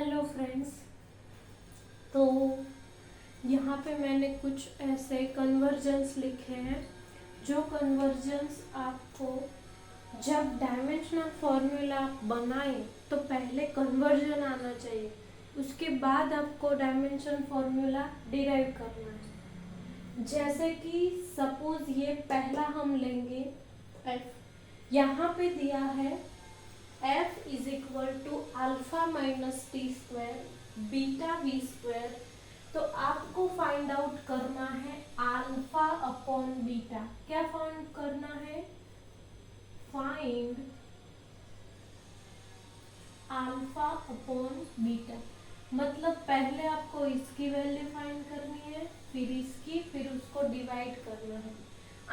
Hello friends. तो यहाँ पे मैंने कुछ ऐसे कन्वर्जन्स लिखे हैं जो कन्वर्जन्स आपको जब डायमेंशनल फॉर्मूला आप बनाएं तो पहले कन्वर्जन आना चाहिए, उसके बाद आपको डायमेंशन फॉर्मूला डिराइव करना है। जैसे कि सपोज ये पहला हम लेंगे f, यहाँ पे दिया है f is equal to alpha minus T square beta V square. तो आपको फाइंड आउट करना है अल्फा अपॉन बीटा। क्या फाइंड करना है? Find alpha upon beta. मतलब पहले आपको इसकी वैल्यू फाइंड करनी है, फिर इसकी, फिर उसको डिवाइड करना है।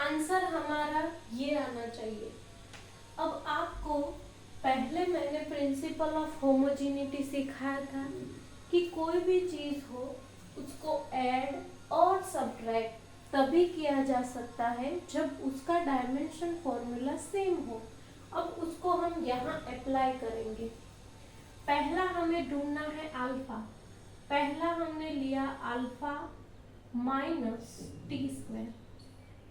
आंसर हमारा ये आना चाहिए। अब आपको पहले मैंने प्रिंसिपल ऑफ होमोजेनिटी सिखाया था कि कोई भी चीज हो उसको ऐड और सब्ट्रैक्ट तभी किया जा सकता है जब उसका डायमेंशन फॉर्मूला सेम हो। अब उसको हम यहाँ अप्लाई करेंगे। पहला हमें ढूंढना है अल्फा। पहला हमने लिया अल्फा माइनस टी स्क्वायर।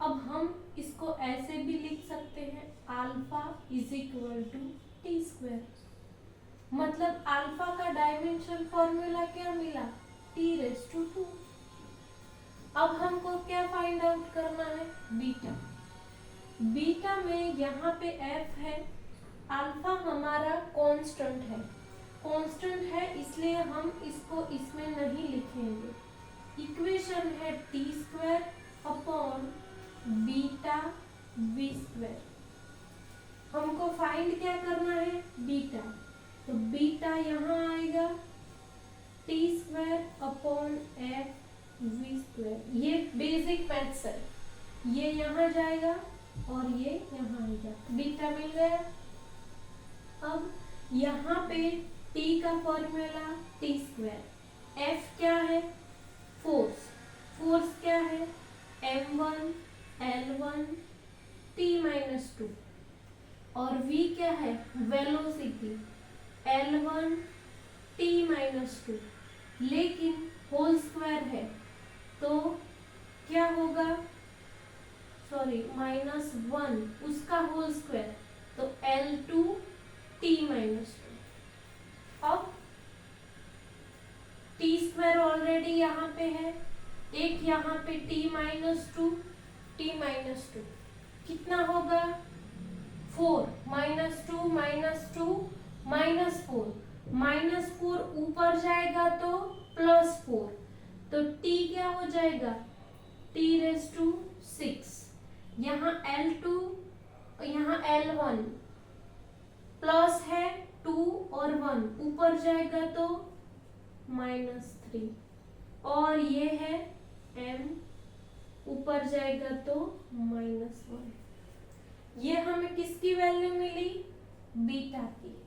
अब हम इसको ऐसे भी लिख सकते हैं alpha is equal to T square. मतलब अल्फा का डायमेंशन फॉर्मूला क्या मिला? T raise to 2। अब हमको क्या फाइंड आउट करना है? बीटा। बीटा में यहाँ पे एफ है, अल्फा हमारा कांस्टेंट है। कांस्टेंट है इसलिए हम इसको इसमें नहीं लिखेंगे। इक्वेशन है T square upon beta V square. हमको फाइंड क्या करना है? बीटा। तो बीटा यहाँ आएगा T square upon F V square. ये बेसिक मैथ्स है। ये यहाँ जाएगा और ये यहाँ आएगा। बीटा मिल गया। अब यहाँ पे टी का फॉर्मूला टी स्क्वायर। एफ क्या है? फोर्स। फोर्स क्या है? m1 l1 t minus 2। और v क्या है? Velocity l1 t minus 2। लेकिन होल स्क्वायर है तो क्या होगा? सॉरी -1 उसका होल स्क्वायर, तो l2 t माइनस 2। अब टी स्क्वायर ऑलरेडी यहाँ पे है, एक यहाँ पे t माइनस 2 कितना होगा? 4 -2 -4 ऊपर जाएगा तो +4, तो t क्या हो जाएगा? t raise to 6। यहाँ l2 यहाँ l1 प्लस है 2 और 1 ऊपर जाएगा तो -3, और ये है m ऊपर जाएगा तो -1। ये हमें किसकी वैल्यू मिली? बीटा की।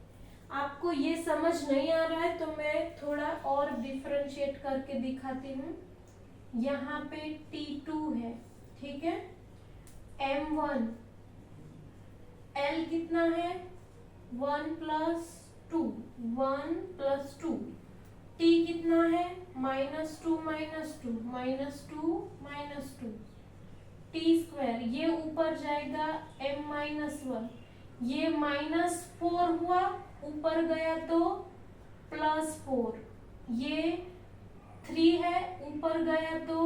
आपको ये समझ नहीं आ रहा है तो मैं थोड़ा और डिफरेंशिएट करके दिखाती हूँ। यहाँ पे T2 है, ठीक है। M1 L कितना है? 1 + 2 1 + 2। T कितना है? -2 -2 टी स्क्वायर। ये ऊपर जाएगा m-1, ये -4 हुआ, ऊपर गया तो +4, ये 3 है, ऊपर गया तो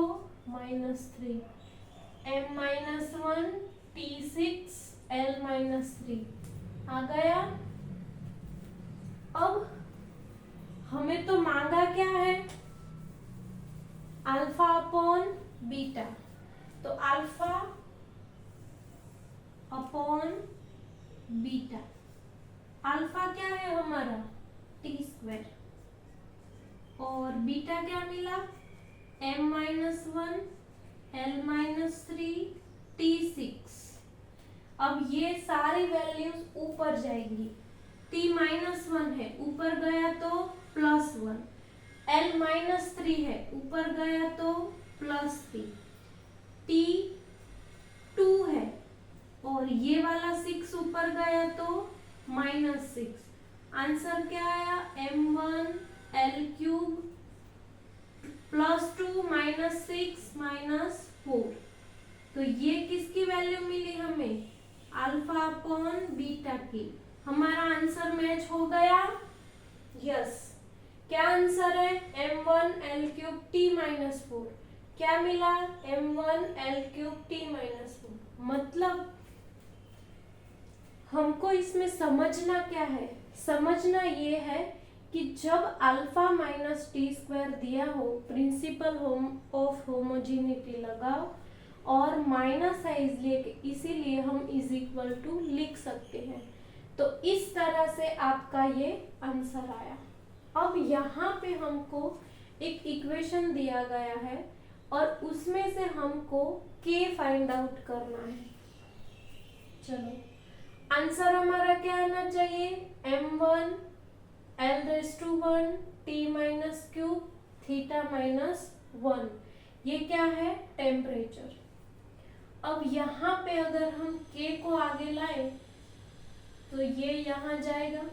-3, m-1 T6 l-3 आ गया। अब हमें तो मांगा क्या है? Alpha upon beta. तो अल्फा अपॉन बीटा, अल्फा क्या है हमारा? टी स्क्वायर, और बीटा क्या मिला? m-1 l-3 T6। अब ये सारी वैल्यूज ऊपर जाएंगी। t-1 है, ऊपर गया तो +1, l-3 है, ऊपर गया तो +3, T2 है और ये वाला 6 ऊपर गया तो -6। आंसर क्या आया? m1 L cube +2 -6 -4। तो ये किसकी वैल्यू मिली हमें? अल्फा अपॉन बीटा की। हमारा आंसर मैच हो गया? यस। क्या आंसर है? m1l³ t-4। क्या मिला? m1l³ t-4। मतलब हमको इसमें समझना क्या है? समझना ये है कि जब अल्फा माइनस t² दिया हो, प्रिंसिपल ऑफ होमोजेनिटी लगाओ और माइनस है इसीलिए हम इज इक्वल टू लिख सकते हैं। तो इस तरह से आपका ये आंसर आया। अब यहाँ पे हमको एक इक्वेशन दिया गया है और उसमें से हमको k फाइंड आउट करना है। चलो, आंसर हमारा क्या आना चाहिए? m1 l⁻⁴ t-3 θ-1। ये क्या है? टेम्परेचर। अब यहाँ पे अगर हम k को आगे लाए तो ये यहाँ जाएगा,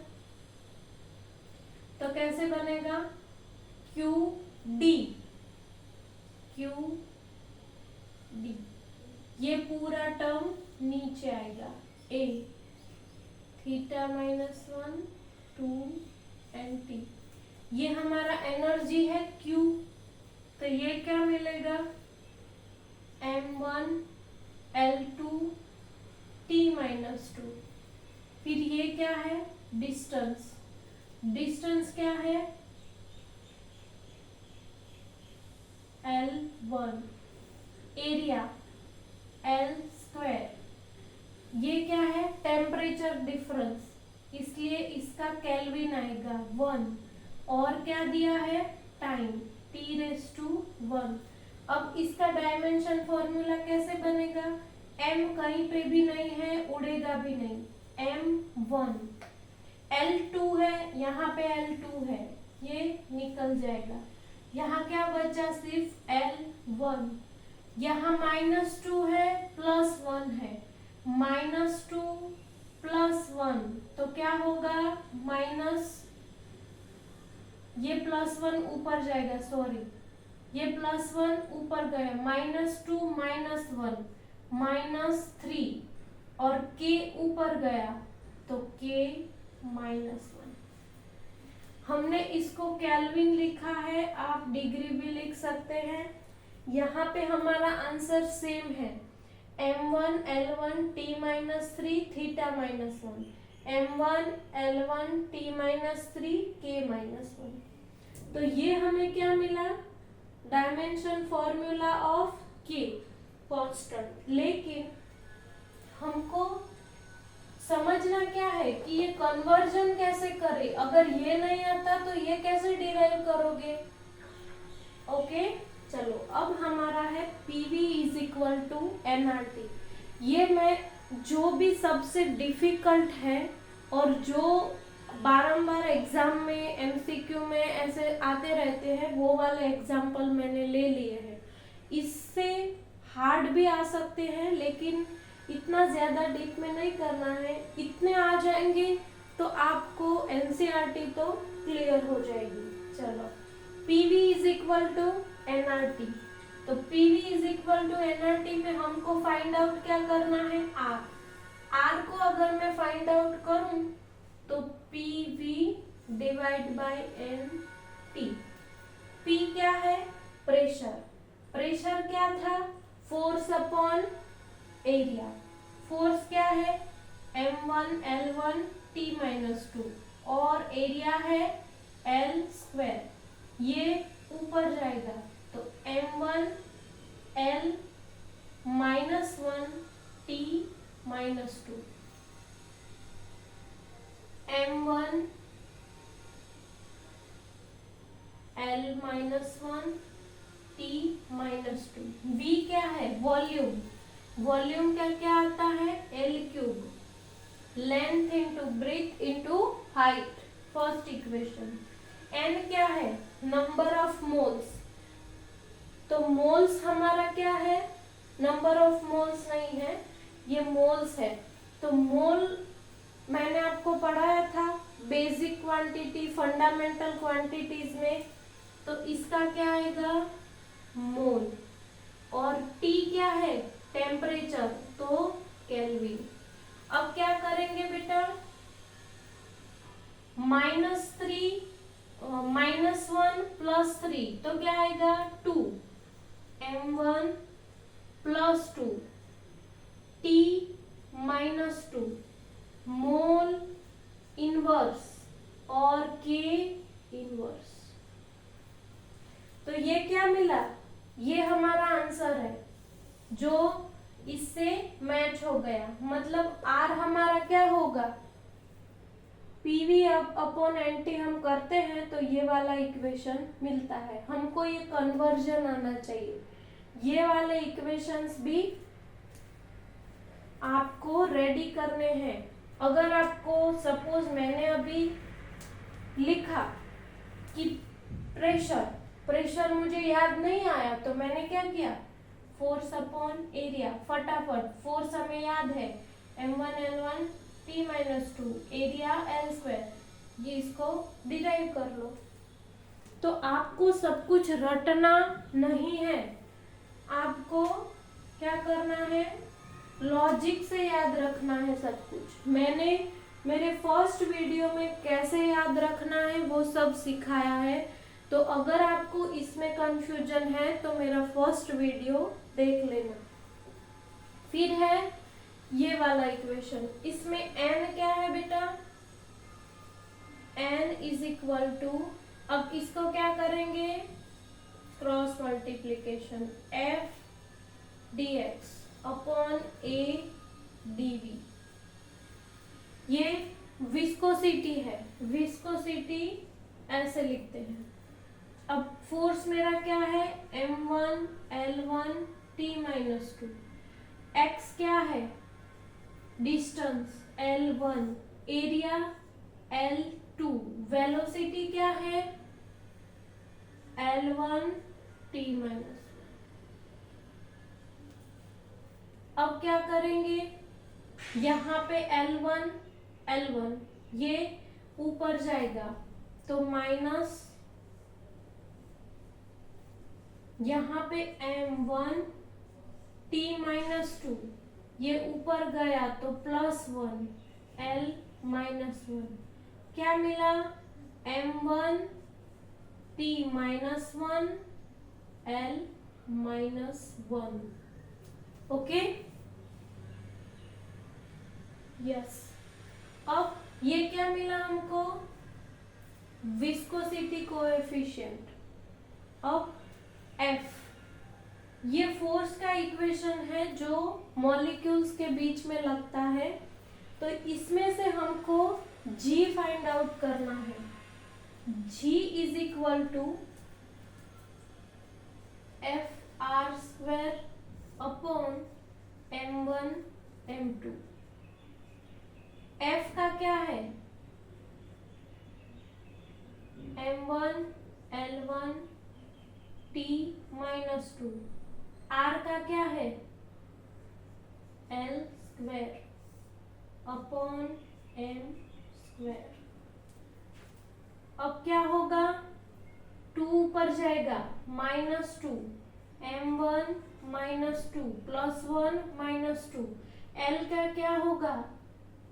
तो कैसे बनेगा? QD। ये पूरा टर्म नीचे आएगा। A θ-1 2 nt। ये हमारा एनर्जी है Q। तो ये क्या मिलेगा? m1 l2 t-2। फिर ये क्या है? डिस्टेंस। डिस्टेंस क्या है? L1। Area L²। ये क्या है? टेम्परेचर डिफरेंस, इसलिए इसका केल्विन आएगा 1। और क्या दिया है? Time T⁻1। अब इसका डायमेंशन फॉर्मूला कैसे बनेगा? m कहीं पे भी नहीं है, उड़ेगा भी नहीं। m1 L2 है, यहाँ पे L2 है, ये निकल जाएगा। यहाँ क्या बचा? सिर्फ L1। यहाँ -2 है, +1 है। -2 +1 तो क्या होगा? ये +1 ऊपर जाएगा, सॉरी, ये +1 ऊपर गया, -2 -1 -3 और k ऊपर गया तो k -1। हमने इसको केल्विन लिखा है, आप डिग्री भी लिख सकते हैं। यहाँ पे हमारा आंसर सेम है, m1 l1 t-3 θ-1, m1 l1 t-3 k-1। तो ये हमें क्या मिला? Dimension formula of k constant. लेकिन हमको समझना क्या है कि ये कन्वर्जन कैसे करे। अगर ये नहीं आता तो ये कैसे डिराइव करोगे? ओके, चलो, अब हमारा है PV = nRT। ये मैं जो भी सबसे डिफिकल्ट है और जो बारंबार एग्जाम में MCQ में ऐसे आते रहते हैं, वो वाले एग्जाम्पल मैंने ले लिए हैं। इससे हार्ड भी आ सकते हैं, लेकिन इतना ज़्यादा डीप में नहीं करना है। इतने आ जाएंगे तो आपको NCERT तो क्लियर हो जाएगी। चलो, PV = nRT। तो PV = nRT में हमको फाइंड आउट क्या करना है? R को अगर मैं फाइंड आउट करूं तो PV / NT। P क्या है? प्रेशर। प्रेशर क्या था? Force upon area. फोर्स क्या है? m1 l1 t-2 और एरिया है L²। ये ऊपर जाएगा तो m1 l -1 t-2, m1 l -1 t-2। V क्या है? वॉल्यूम। वॉल्यूम क्या क्या आता है? L³। Length into breadth into height, first equation. N क्या है? Number of moles. तो मोल्स हमारा क्या है? नंबर ऑफ मोल्स नहीं है, ये मोल्स है। तो मोल मैंने आपको पढ़ाया था बेसिक क्वांटिटी फंडामेंटल क्वांटिटीज में, तो इसका क्या आएगा मोल, और T क्या है टेम्परेचर, तो केल्विन। अब क्या करेंगे बेटा, -3 -1 + 3 तो क्या आएगा 2 m1 + 2 T -2 मोल इनवर्स और K इनवर्स। तो ये क्या मिला, ये हमारा आंसर है जो इससे मैच हो गया। मतलब R हमारा क्या होगा, PV/NT हम करते हैं तो ये वाला इक्वेशन मिलता है। हमको ये कन्वर्जन आना चाहिए। ये वाले इक्वेशंस भी आपको रेडी करने हैं। अगर आपको सपोज मैंने अभी लिखा कि प्रेशर मुझे याद नहीं आया, तो मैंने क्या किया, फोर्स अपॉन एरिया, फटाफट फोर्स हमें याद है m1 L1 T -2 area L², ये इसको डिराइव कर लो। तो आपको सब कुछ रटना नहीं है, आपको क्या करना है, लॉजिक से याद रखना है सब कुछ। मैंने मेरे फर्स्ट वीडियो में कैसे याद रखना है वो सब सिखाया है। तो अगर आपको इसमें कंफ्यूजन है तो मेरा फर्स्ट वीडियो देख लेना। फिर है ये वाला इक्वेशन, इसमें n क्या है बेटा, n = अब इसको क्या करेंगे, cross multiplication f dx upon a dv। ये विस्कोसिटी है, विस्कोसिटी ऐसे लिखते हैं। अब फोर्स मेरा क्या है m1 L1 T -2, x क्या है distance L1, area L2, velocity क्या है L1 T -1। अब क्या करेंगे, यहाँ पे L1 ये ऊपर जाएगा तो माइनस, यहाँ पे m1 T -2 ये ऊपर गया तो +1 L -1, क्या मिला m1 T -1 L -1। Okay yes. अब ये क्या मिला हमको, विस्कोसिटी कोएफिशिएंट। अब F ये फोर्स का इक्वेशन है जो मॉलिक्यूल्स के बीच में लगता है। तो इसमें से हमको G फाइंड आउट करना है। G = Fr² upon m1 m2। F का क्या है m1 L1 T -2, R का क्या है L² अपॉन m²। अब क्या होगा, 2 ऊपर जाएगा -2 m1 -2 +1 -2, L का क्या होगा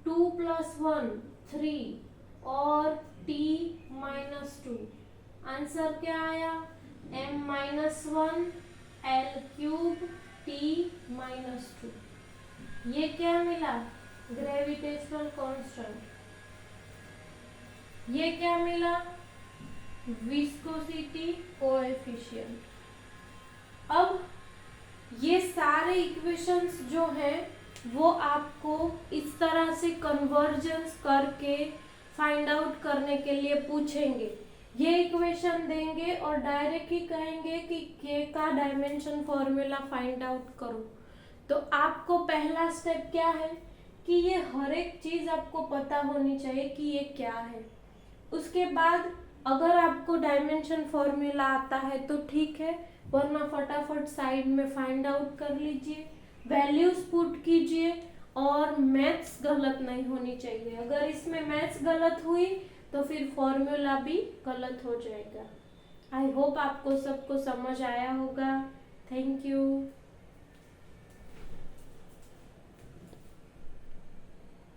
2 + 1 3 और T -2। आंसर क्या आया m -1 L³ T -2। ये क्या मिला ग्रेविटेशनल कांस्टेंट। ये क्या मिला विस्कोसिटी कोएफिशिएंट। अब ये सारे इक्वेशंस जो हैं वो आपको इस तरह से कन्वर्जेंस करके फाइंड आउट करने के लिए पूछेंगे। ये इक्वेशन देंगे और डायरेक्ट ही कहेंगे कि के का डायमेंशन फॉर्मूला फाइंड आउट करो। तो आपको पहला स्टेप क्या है कि ये हर एक चीज आपको पता होनी चाहिए कि ये क्या है। उसके बाद अगर आपको डायमेंशन फॉर्मूला आता है तो ठीक है, वरना फटाफट साइड में फाइंड आउट कर लीजिए, वैल्यूज पुट कीजिए और मैथ्स गलत नहीं होनी चाहिए। अगर इसमें मैथ्स गलत हुई तो फिर फॉर्मूला भी गलत हो जाएगा। आई होप आपको सबको समझ आया होगा। Thank you.